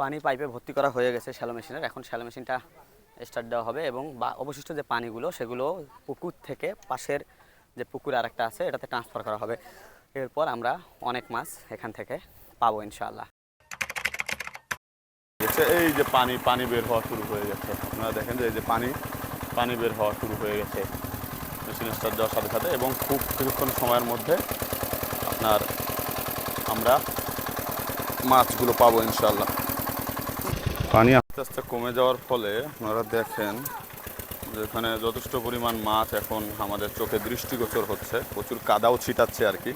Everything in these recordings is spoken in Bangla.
পানি পাইপে ভর্তি করা হয়ে গেছে শ্যালো মেশিনের। এখন শ্যালো মেশিনটা স্টার্ট দেওয়া হবে এবং অবশিষ্ট যে পানিগুলো সেগুলো পুকুর থেকে পাশের যে পুকুর আরেকটা আছে এটাতে ট্রান্সফার করা হবে। এরপর আমরা অনেক মাছ এখান থেকে পাবো ইনশাআল্লাহ। এই যে পানি পানি বের হওয়া শুরু হয়ে গেছে, আপনারা দেখেন যে এই যে পানি বের হওয়া শুরু হয়ে গেছে মেশিন স্টার্ট দেওয়ার সাথে সাথে, এবং খুব কিছুক্ষণ সময়ের মধ্যে আমরা মাছগুলো পাবো ইনশাআল্লাহ। পানি আস্তে আস্তে কমে যাওয়ার ফলে আপনারা দেখেন যে এখানে যথেষ্ট পরিমাণ মাছ এখন আমাদের চোখে দৃষ্টিগোচর হচ্ছে, প্রচুর কাদাও ছিটাচ্ছে আর কি।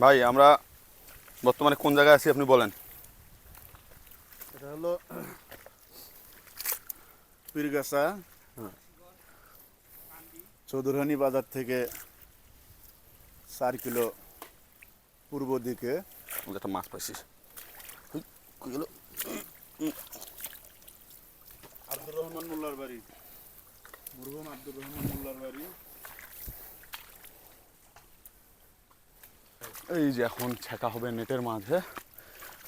ভাই আমরা বর্তমানে কোন জায়গায় আছি আপনি বলেন? এটা হলো পীরগাছা চৌধুরানী বাজার থেকে 4 কিলো পূর্ব দিকে। একটা মাছ পাইছি। আব্দুর রহমান মোল্লার বাড়ি, মরহুম আব্দুর রহমান মোল্লার বাড়ি। এই যে এখন ছেঁকা হবে নেটের মাঝে,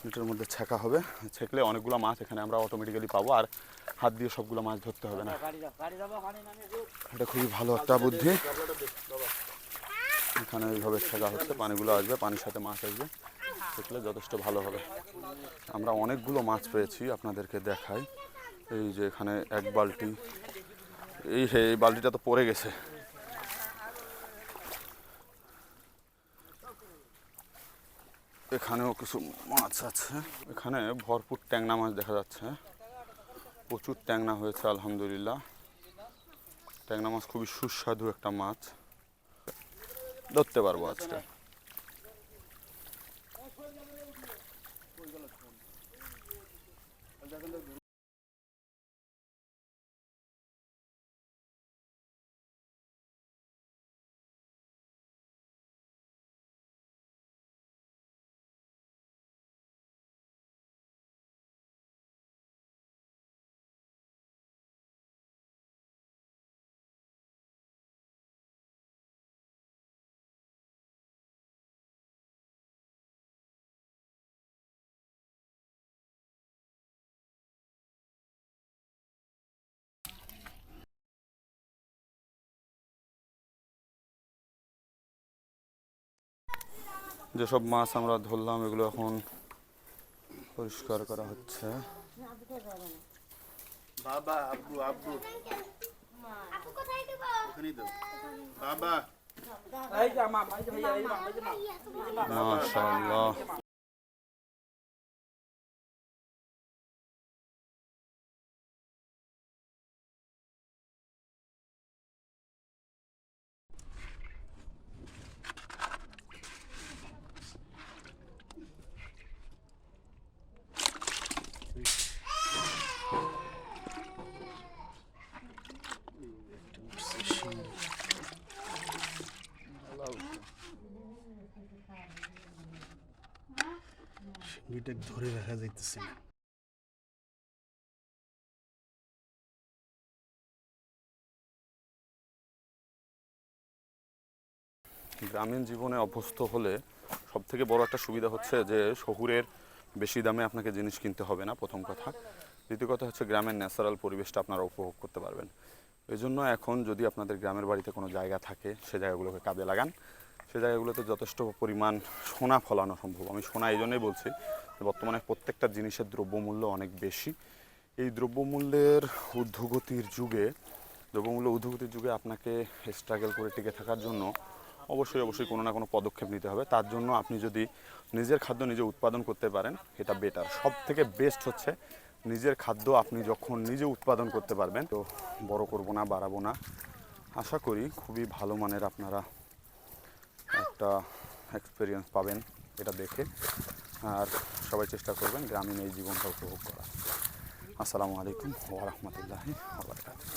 নেটের মধ্যে ছেঁকা হবে, ছেঁকলে অনেকগুলো মাছ এখানে আমরা অটোমেটিক্যালি পাবো, আর হাত দিয়ে সবগুলো মাছ ধরতে হবে না। এটা খুবই ভালো একটা বুদ্ধি। এখানে এইভাবে ছেঁকা হচ্ছে, পানিগুলো আসবে, পানির সাথে মাছ আসবে, ছেঁকলে যথেষ্ট ভালো হবে। আমরা অনেকগুলো মাছ পেয়েছি, আপনাদেরকে দেখাই। এই যে এখানে এক বালতি, এই বালতিটা তো পড়ে গেছে। এখানেও কিছু মাছ আছে, এখানে ভরপুর ট্যাংনা মাছ দেখা যাচ্ছে, প্রচুর ট্যাংনা হয়েছে আলহামদুলিল্লাহ। ট্যাংনা মাছ খুবই সুস্বাদু একটা মাছ, ধরতে পারবো আজকে। যেসব মাছ আমরা ধরলাম এগুলো এখন পরিষ্কার করা হচ্ছে। বাবা আব্বু আব্বু ওখানেই দাও বাবা। মাশাআল্লাহ। শিঙ্গিটা ধরে রাখা যাইতেছে না। গ্রামীণ জীবনে অভ্যস্ত হলে সব থেকে বড় একটা সুবিধা হচ্ছে যে শহুরের বেশি দামে আপনাকে জিনিস কিনতে হবে না, প্রথম কথা। দ্বিতীয় কথা হচ্ছে গ্রামের ন্যাচারাল পরিবেশটা আপনারা উপভোগ করতে পারবেন। এই জন্য এখন যদি আপনাদের গ্রামের বাড়িতে কোনো জায়গা থাকে সে জায়গাগুলোকে কাজে লাগান। সে জায়গাগুলোতে যথেষ্ট পরিমাণ সোনা ফলানো সম্ভব। আমি সোনা এই জন্যই বলছি যে বর্তমানে প্রত্যেকটা জিনিসের দ্রব্যমূল্য অনেক বেশি। এই দ্রব্যমূল্যের ঊর্ধ্বগতির যুগে আপনাকে স্ট্রাগল করে টিকে থাকার জন্য অবশ্যই কোনো না কোনো পদক্ষেপ নিতে হবে। তার জন্য আপনি যদি নিজের খাদ্য নিজে উৎপাদন করতে পারেন এটা বেটার। সব থেকে বেস্ট হচ্ছে নিজের খাদ্য আপনি যখন নিজে উৎপাদন করতে পারবেন। তো বড় করব না, বাড়াবো না, আশা করি খুবই ভালো মানের আপনারা একটা এক্সপিরিয়েন্স পাবেন এটা দেখে। আর সবাই চেষ্টা করবেন গ্রামীণ এই জীবনটা উপভোগ করা। আসসালামু আলাইকুম ওয়া রাহমাতুল্লাহি ওয়া বারাকাতুহু।